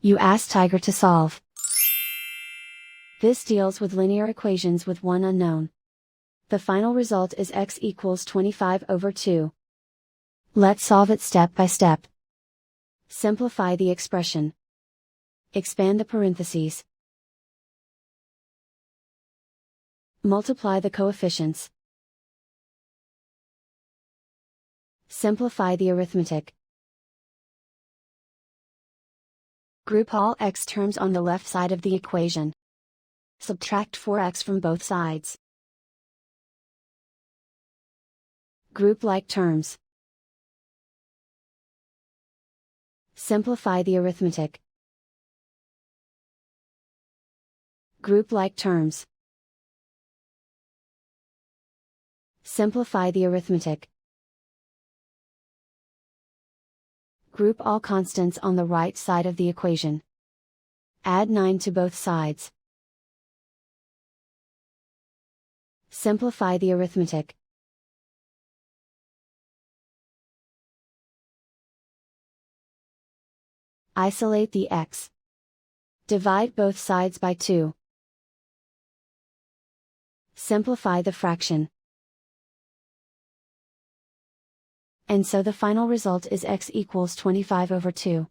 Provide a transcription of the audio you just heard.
You ask Tiger to solve. This deals with linear equations with one unknown. The final result is x equals 25/2. Let's solve it step by step. Simplify the expression. Expand the parentheses. Multiply the coefficients. Simplify the arithmetic. Group all x terms on the left side of the equation. Subtract 4x from both sides. Group like terms. Simplify the arithmetic. Group like terms. Simplify the arithmetic. Group all constants on the right side of the equation. Add 9 to both sides. Simplify the arithmetic. Isolate the x. Divide both sides by 2. Simplify the fraction. And so the final result is x equals 25/2.